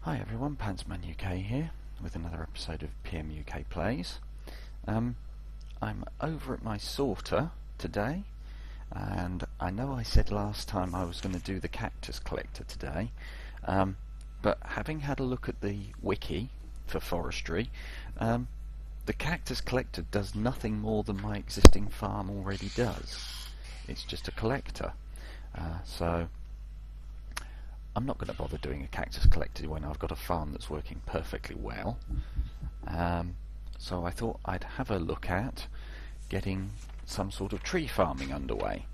Hi everyone, Pantsman UK here with another episode of PMUK Plays. I'm over at my sorter today, and I know I said last time I was going to do the cactus collector today, but having had a look at the wiki for Forestry, the cactus collector does nothing more than my existing farm already does. It's just a collector, so I'm not going to bother doing a cactus collector when I've got a farm that's working perfectly well. So I thought I'd have a look at getting some sort of tree farming underway.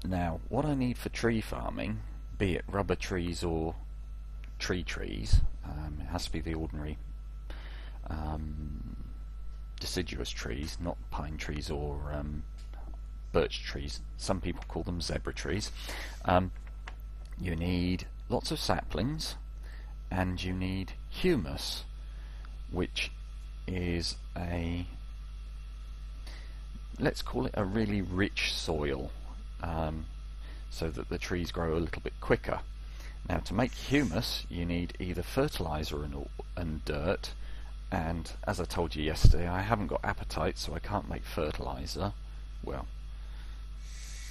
Now, what I need for tree farming, be it rubber trees or trees, it has to be the ordinary deciduous trees, not pine trees or birch trees. Some people call them zebra trees. You need lots of saplings, and you need humus, which is let's call it a really rich soil, so that the trees grow a little bit quicker. Now, to make humus, you need either fertilizer and dirt, and as I told you yesterday, I haven't got appetite, so I can't make fertilizer. Well,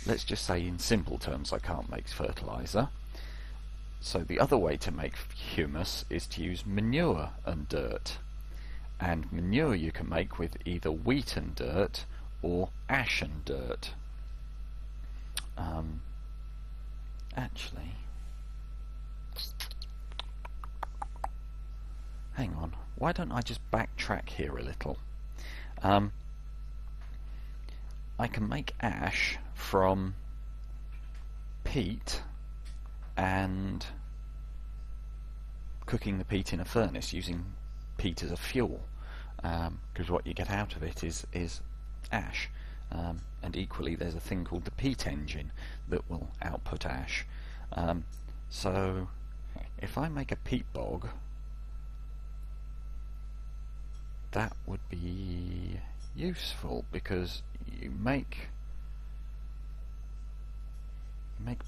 let's just say in simple terms I can't make fertilizer. So the other way to make humus is to use manure and dirt. And manure you can make with either wheat and dirt or ash and dirt. Actually, hang on, why don't I just backtrack here a little? I can make ash from peat and cooking the peat in a furnace using peat as a fuel, because what you get out of it is ash, and equally there's a thing called the peat engine that will output ash. So if I make a peat bog, that would be useful, because you make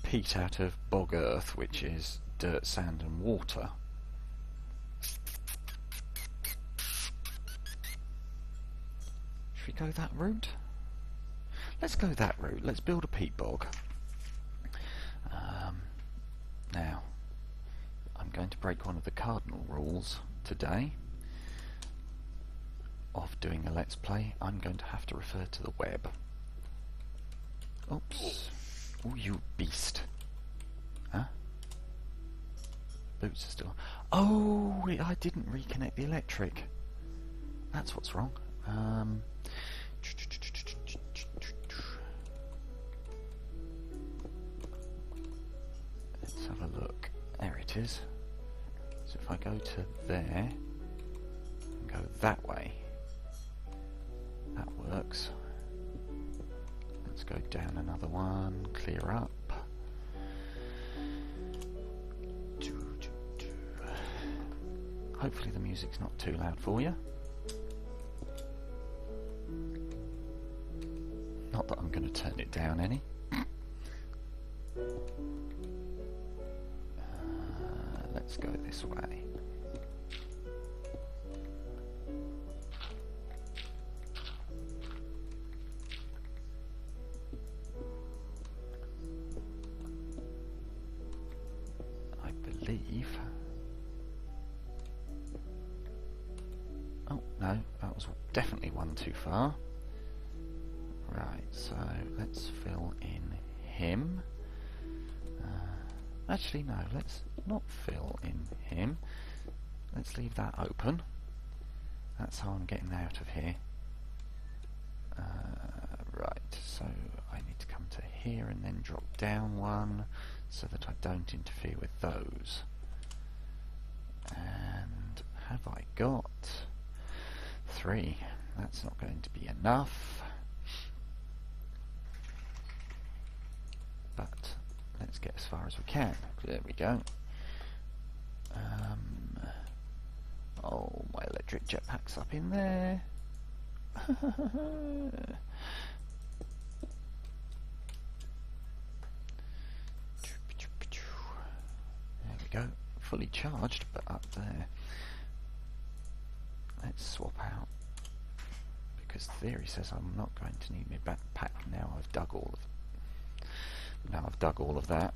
peat out of bog earth, which is dirt, sand and water. Should we go that route? Let's go that route. Let's build a peat bog. Now, I'm going to break one of the cardinal rules today of doing a Let's Play. I'm going to have to refer to the web. Oops. Oh, you beast. Huh? Boots are still... Oh, I didn't reconnect the electric. That's what's wrong. Let's have a look. There it is. So if I go to there and go that way, that works. Let's go down another one, clear up. Hopefully the music's not too loud for you. Not that I'm going to turn it down any. Let's go this way. I believe... Oh, no, that was definitely one too far. Right, so let's fill in him. Actually, no, let's not fill in him. Let's leave that open. That's how I'm getting out of here. Right, so I need to come to here and then drop down one so that I don't interfere with those. And have I got 3? That's not going to be enough. But let's get as far as we can. There we go. Oh, my electric jetpack's up in there. There we go. fully charged, but up there. Let's swap out, because theory says I'm not going to need my backpack now I've dug all of that.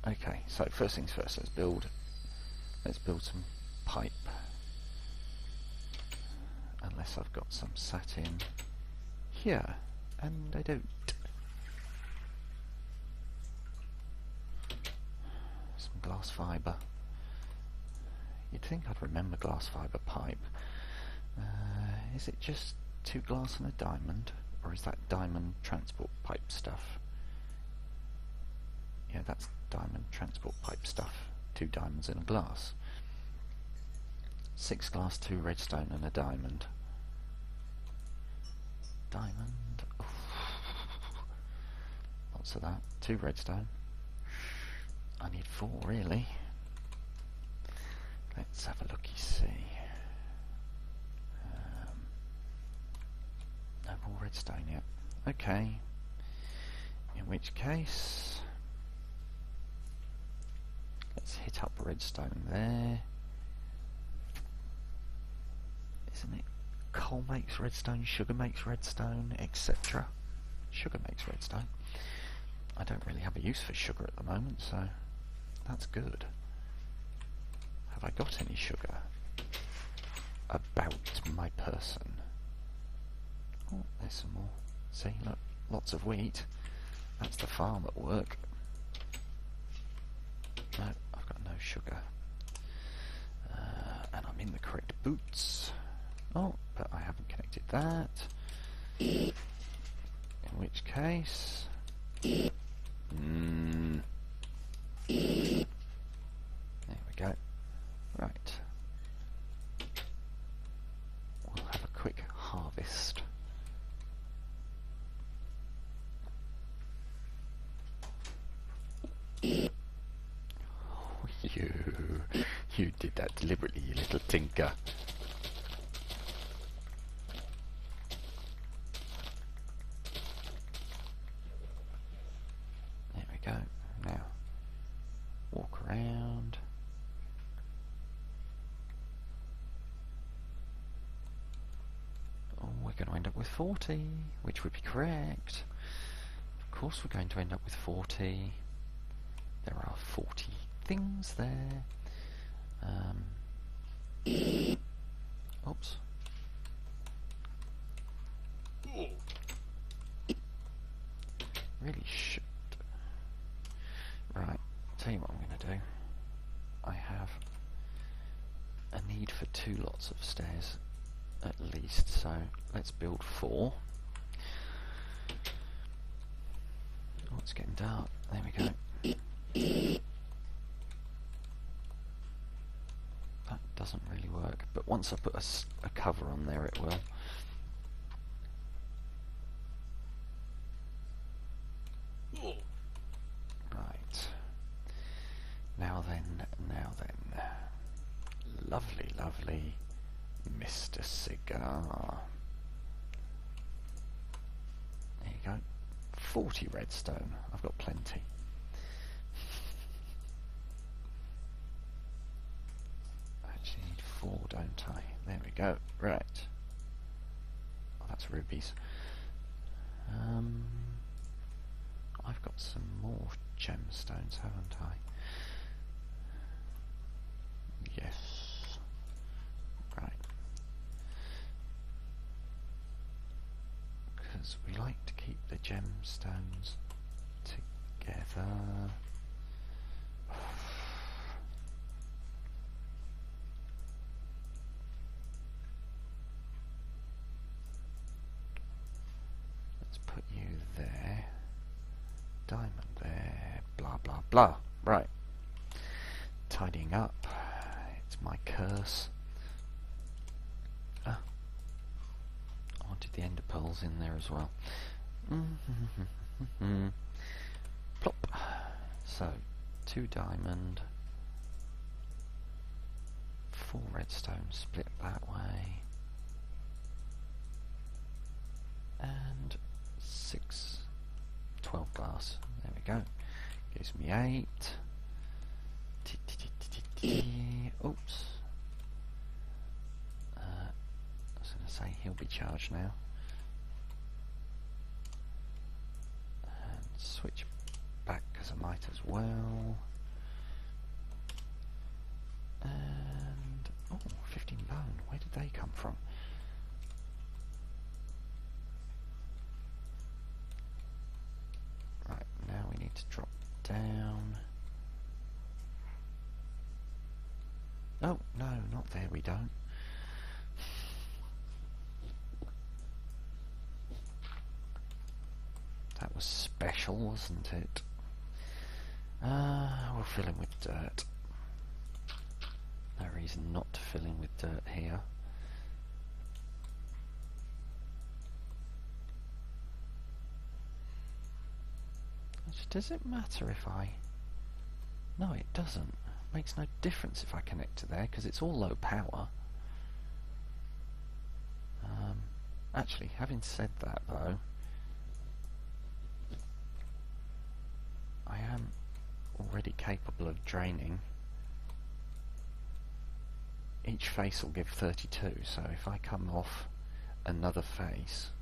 Okay, so first things first, let's build some pipe. Unless I've got some sat in here, and I don't. Some glass fibre. You'd think I'd remember glass fibre pipe. Is it just 2 glass and a diamond, or is that diamond transport pipe stuff? Yeah, that's diamond transport pipe stuff. 2 diamonds and a glass. 6 glass, 2 redstone and a diamond. Diamond. Oof. Lots of that. 2 redstone. I need 4 really. Let's have a looky-see. No more redstone yet. Okay. In which case, let's hit up redstone there. Isn't it? Coal makes redstone, sugar makes redstone, etc. Sugar makes redstone. I don't really have a use for sugar at the moment, so that's good. Have I got any sugar about my person? Oh, there's some more. See, look, lots of wheat. That's the farm at work. No, I've got no sugar. And I'm in the correct boots. Oh, but I haven't connected that. In which case... There we go. Right. We'll have a quick harvest. You did that deliberately, you little tinker. There we go. Now, walk around. Oh, we're going to end up with 40, which would be correct. Of course we're going to end up with 40. There are 40 things there. Oops. Really should. Right, tell you what I'm going to do. I have a need for 2 lots of stairs at least, so let's build 4. Oh, it's getting dark. There we go. That doesn't really work, but once I put a cover on there it will. Right. Now then. Lovely, lovely Mr. Cigar. There you go. 40 redstone. I've got plenty. I actually need 4, don't I? There we go. Right. Oh, that's rubies. I've got some more gemstones, haven't I? Yes. Right. Because we like to keep the gemstones together. Let's put you there. Diamond there. Blah, blah, blah. Right. Tidying up. It's my curse. Ah. I wanted the ender pearls in there as well. Plop. So, 2 diamond, 4 redstone split that way, and 12 glass. There we go. Gives me 8. Oops. I was going to say he'll be charged now. And switch back because I might as well. And oh, 15 bone. Where did they come from? Right, now we need to drop down. Oh, no, not there, we don't. That was special, wasn't it? We'll fill in with dirt. No reason not to fill in with dirt here. Does it matter if I... No, it doesn't. Makes no difference if I connect to there because it's all low power. Actually, having said that though, I am already capable of draining. Each face will give 32, so if I come off another face,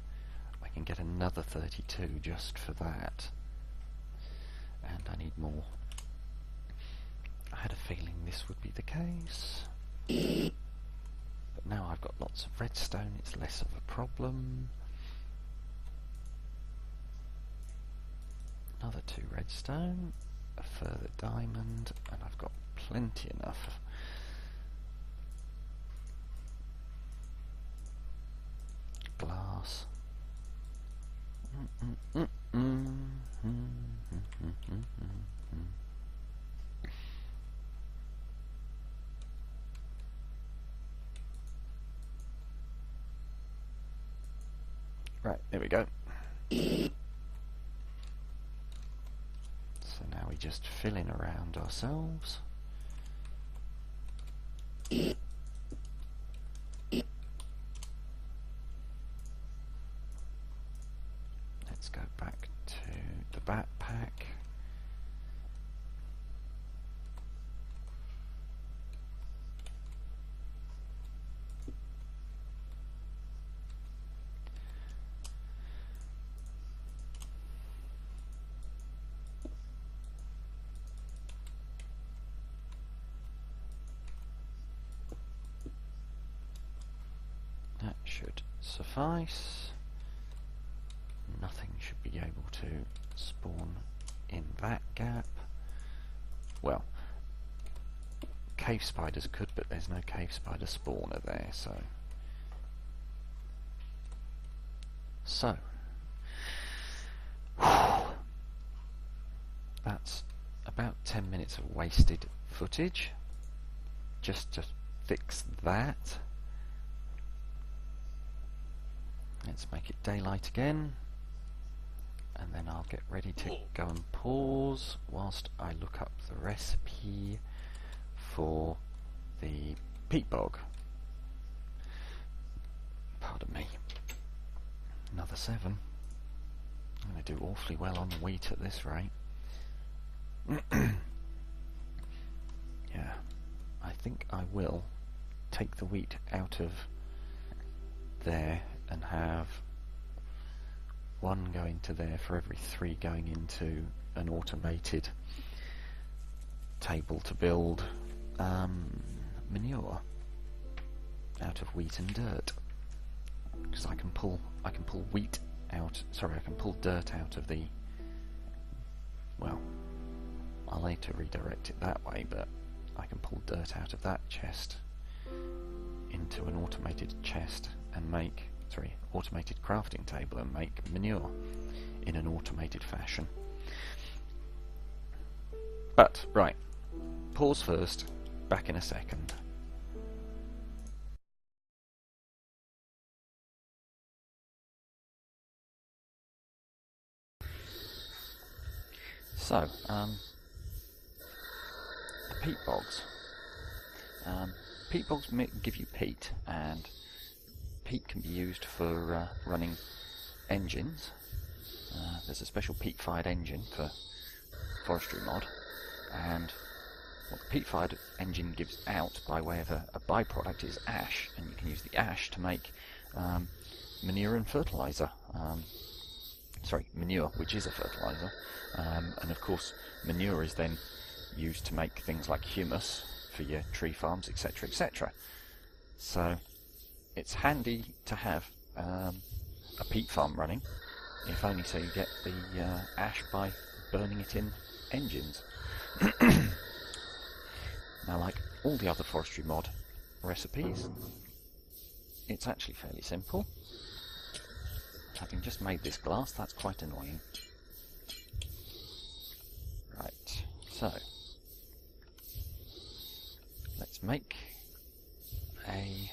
I can get another 32 just for that. And I need more. I had a feeling this would be the case. But now I've got lots of redstone, it's less of a problem. Another 2 redstone, a further diamond, and I've got plenty enough. Glass. Right, there we go. So now we just fill in around ourselves. Let's go back to the backpack. That should suffice. Nothing should be able to spawn in that gap. Well, cave spiders could, but there's no cave spider spawner there, so... That's about 10 minutes of wasted footage just to fix that. Let's make it daylight again, and then I'll get ready to go and pause whilst I look up the recipe for the peat bog. Pardon me. Another 7. I'm going to do awfully well on wheat at this rate. Yeah, I think I will take the wheat out of there and have 1 going to there for every 3 going into an automated table to build manure out of wheat and dirt, because I can pull wheat out. Sorry, I can pull dirt out of the. Well, I'll need to redirect it that way, but I can pull dirt out of that chest into an automated chest and make. Automated crafting table and make manure in an automated fashion. But, right, pause first, back in a second. So, the peat bogs. Peat bogs give you peat, and peat can be used for running engines. There's a special peat-fired engine for Forestry mod, and what the peat-fired engine gives out by way of a byproduct is ash, and you can use the ash to make manure and fertilizer. Sorry, manure, which is a fertilizer, and of course manure is then used to make things like humus for your tree farms, etc., etc. So it's handy to have a peat farm running, if only so you get the ash by burning it in engines. Now, like all the other forestry mod recipes, it's actually fairly simple. Having just made this glass, that's quite annoying. Right, so let's make a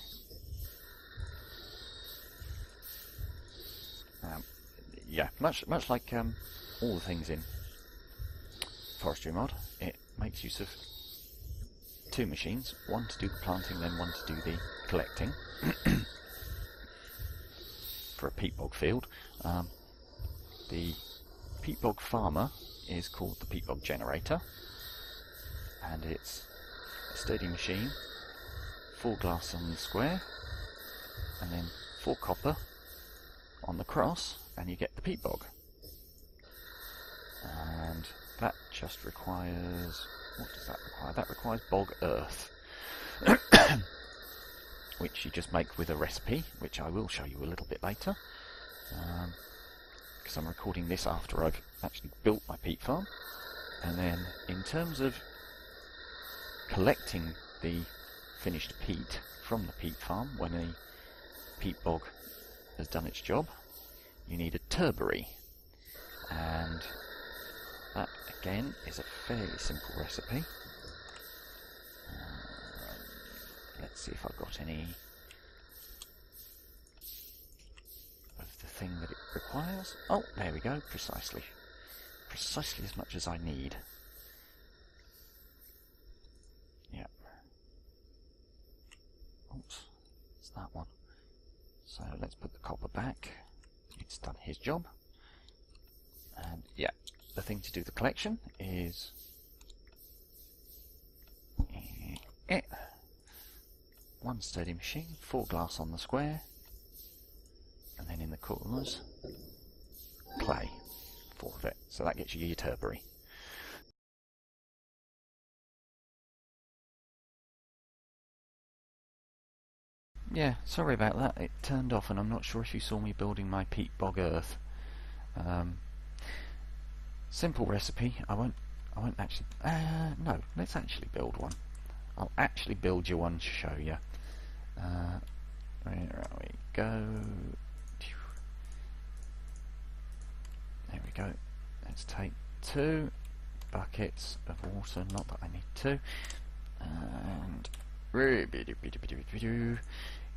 yeah, much like all the things in forestry mod, it makes use of two machines, one to do the planting, then one to do the collecting. For a peat bog field, the peat bog farmer is called the peat bog generator, and it's a sturdy machine, 4 glass on the square, and then 4 copper on the cross, and you get the peat bog. And that just requires, what does that require? That requires bog earth, which you just make with a recipe, which I will show you a little bit later, because I'm recording this after I've actually built my peat farm. And then in terms of collecting the finished peat from the peat farm, when a peat bog has done its job, you need a turbary, and that again is a fairly simple recipe. Let's see if I've got any of the thing that it requires. Oh, there we go, precisely as much as I need. Yeah. Oops, it's that one. So let's put the copper back. It's done his job. And yeah, the thing to do the collection is one sturdy machine, 4 glass on the square, and then in the corners clay, 4 of it. So that gets you your turbary. Yeah, sorry about that, it turned off, and I'm not sure if you saw me building my peat bog earth. Simple recipe. I won't actually, no, let's actually build one. I'll actually build you one to show you. There we go. There we go. Let's take 2 buckets of water, not that I need 2, and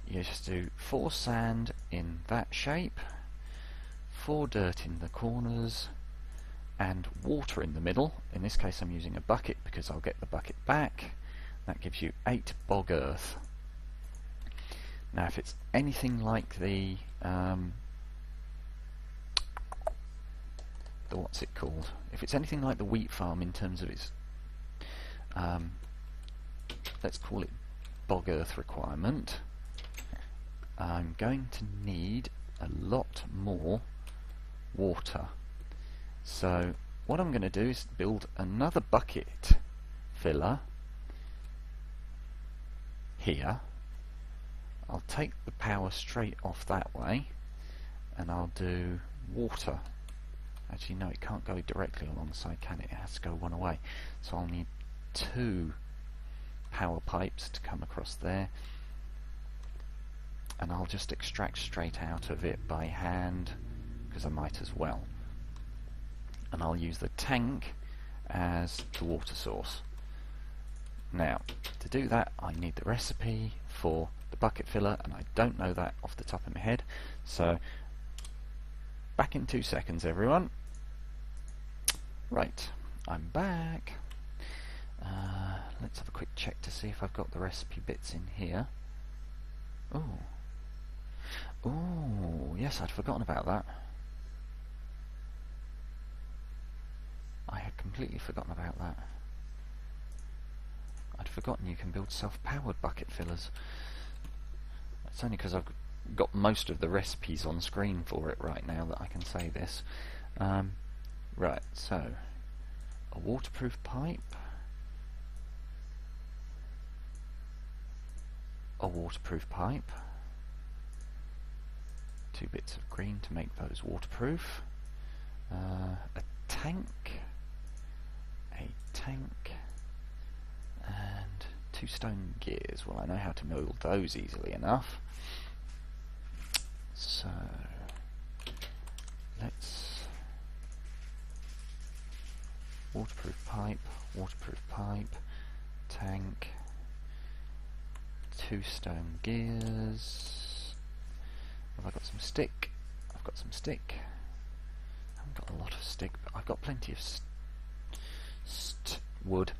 you just do 4 sand in that shape, 4 dirt in the corners, and water in the middle. In this case I'm using a bucket because I'll get the bucket back. That gives you 8 bog earth. Now if it's anything like the what's it called? If it's anything like the wheat farm in terms of its let's call it bog earth requirement, I'm going to need a lot more water. So what I'm going to do is build another bucket filler here. I'll take the power straight off that way, and I'll do water. Actually no, it can't go directly alongside, can it? It has to go one away. So I'll need 2 power pipes to come across there, and I'll just extract straight out of it by hand because I might as well. And I'll use the tank as the water source. Now to do that I need the recipe for the bucket filler, and I don't know that off the top of my head, so back in 2 seconds everyone. Right, I'm back. Let's have a quick check to see if I've got the recipe bits in here. Oh, yes, I'd forgotten about that. I had completely forgotten about that. forgotten you can build self-powered bucket fillers. It's only because I've got most of the recipes on screen for it right now that I can say this. Right, so a waterproof pipe, a waterproof pipe, 2 bits of green to make those waterproof, a tank, and 2 stone gears. Well, I know how to build those easily enough. So let's waterproof pipe, tank, 2 stone gears. Have I got some stick? I've got some stick. I haven't got a lot of stick, but I've got plenty of wood.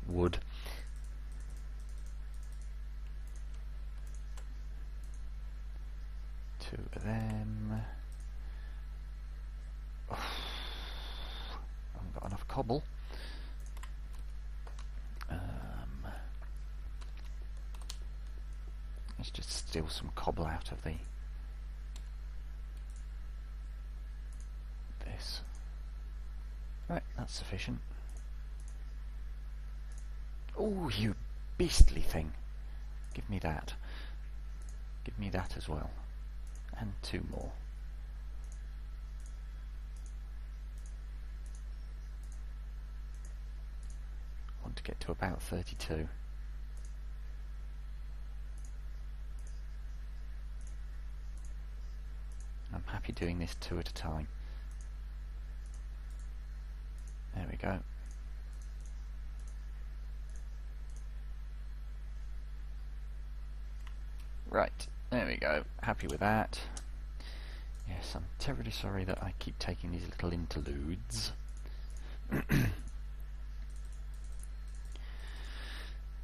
Wood. 2 of them. Oh, I haven't got enough cobble. Let's just steal some cobble out of this. Right, that's sufficient. Oh, you beastly thing. Give me that. Give me that as well. And 2 more. I want to get to about 32. I'm happy doing this 2 at a time. There we go. Right, there we go. Happy with that. Yes, I'm terribly sorry that I keep taking these little interludes.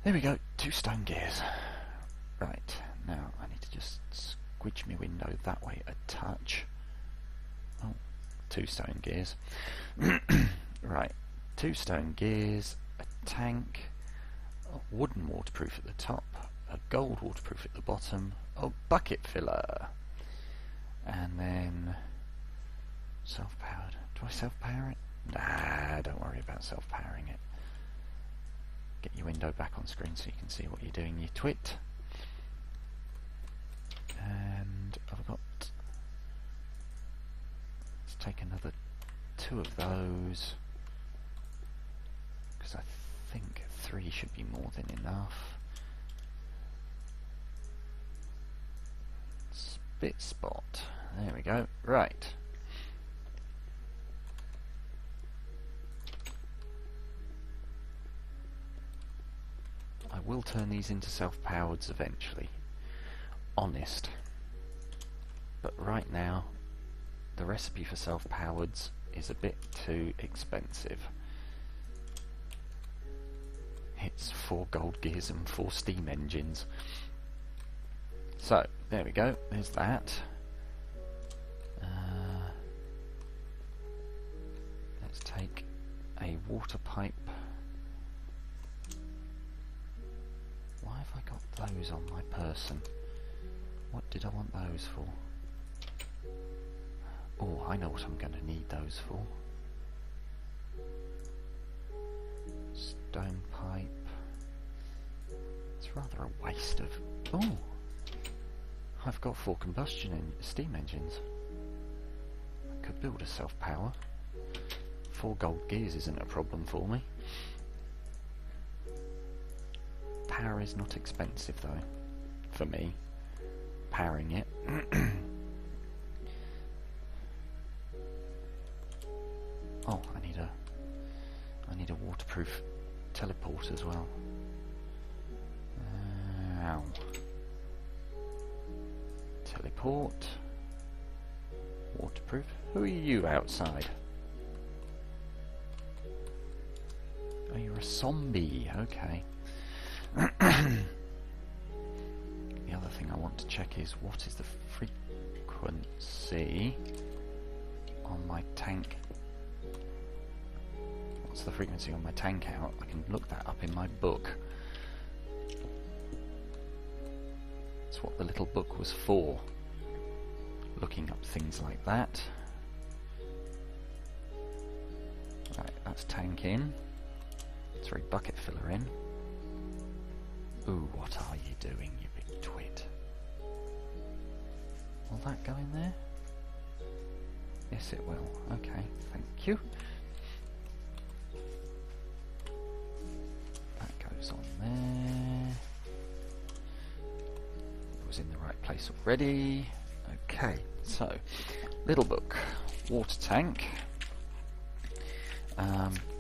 There we go, 2 stone gears. Right, now I need to just squidge my window that way a touch. Oh, 2 stone gears. Right, 2 stone gears, a tank, a wooden waterproof at the top, a gold waterproof at the bottom, a bucket filler, and then self-powered. Do I self-power it? Nah, don't worry about self-powering it. Get your window back on screen so you can see what you're doing, you twit. And I've got, let's take another 2 of those, because I think 3 should be more than enough. Spit spot. There we go. Right. I will turn these into self-powereds eventually. Honest. But right now, the recipe for self-powereds is a bit too expensive. It's 4 gold gears and 4 steam engines. So, there we go, there's that. Let's take a water pipe. Why have I got those on my person? What did I want those for? Oh, I know what I'm going to need those for. Stone pipe. It's rather a waste of... Oh! I've got 4 combustion steam engines. I could build a self-power. 4 gold gears isn't a problem for me. Power is not expensive though, for me. Powering it. Oh, I need a waterproof teleport as well. Ow. Teleport. Waterproof. Who are you outside? Oh, you're a zombie. Okay. The other thing I want to check is what is the frequency on my tank. What what's the frequency on my tank out, I can look that up in my book. That's what the little book was for, looking up things like that. Right, that's tank in. Sorry, bucket filler in. Ooh, what are you doing, you big twit? Will that go in there? Yes, it will. Okay, thank you. That goes on there. It was in the right place already. Okay, so, little book. Water tank.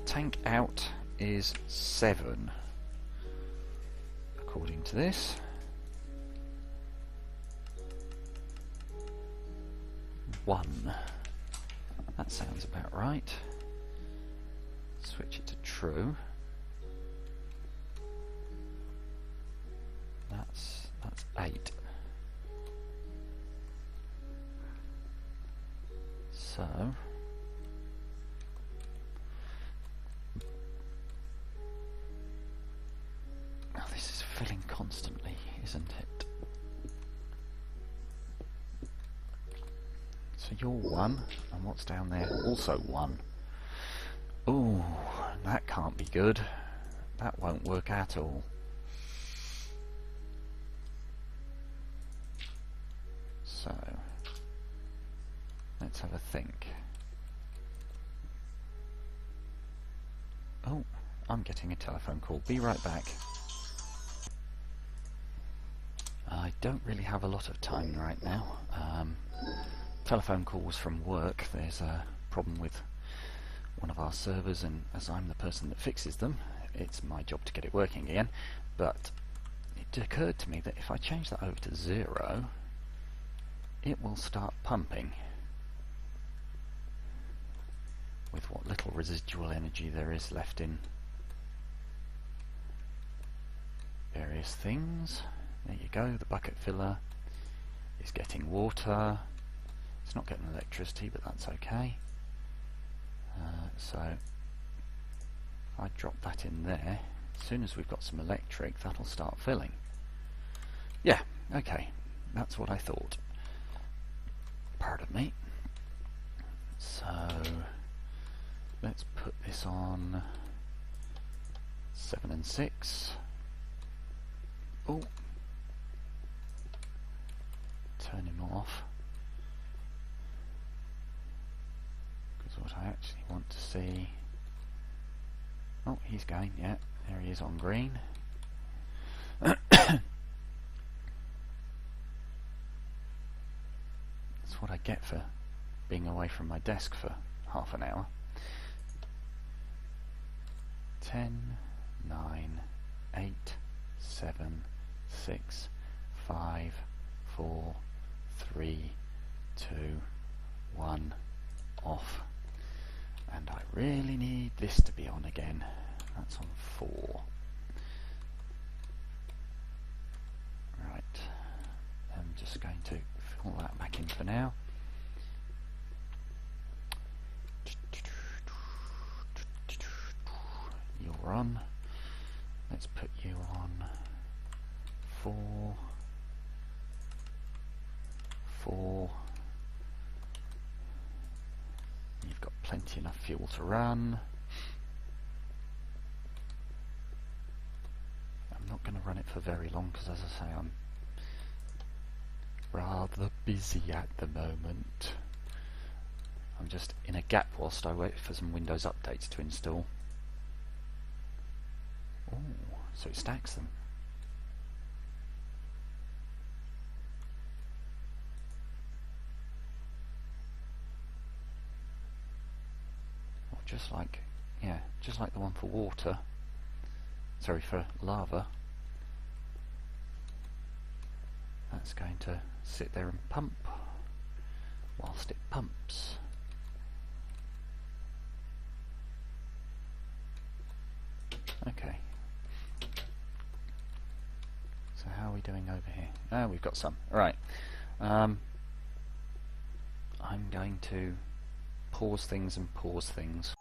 Tank out is 7, according to this. 1. That sounds about right. Switch it to true. That's 8. So this is filling constantly, isn't it? So you're 1, and what's down there? Also 1. Ooh, that can't be good. That won't work at all. So let's have a think. Oh, I'm getting a telephone call. Be right back. I don't really have a lot of time right now. Telephone calls from work. There's a problem with one of our servers, and as I'm the person that fixes them, it's my job to get it working again. But it occurred to me that if I change that over to 0, it will start pumping with what little residual energy there is left in various things. There you go, the bucket filler is getting water. It's not getting electricity, but that's okay. So if I drop that in there, as soon as we've got some electric, that'll start filling. Yeah, okay, that's what I thought. Pardon me. So let's put this on 7 and 6. Oh, turn him off, because what I actually want to see... Oh, he's going, yeah, there he is on green. That's what I get for being away from my desk for half an hour. 10, 9, 8, 7, 6, 5, 4, 3, 2, 1, off. And I really need this to be on again. That's on 4. Right. I'm just going to fill that back in for now. You're on. Let's put you on 4. 4. You've got plenty enough fuel to run. I'm not going to run it for very long because, as I say, I'm rather busy at the moment. I'm just in a gap whilst I wait for some Windows updates to install. Oh, so it stacks them. Well, just like, yeah, just like the one for water. Sorry, for lava. That's going to sit there and pump whilst it pumps. Okay. So how are we doing over here? Ah, we've got some. Right. I'm going to pause things and pause things.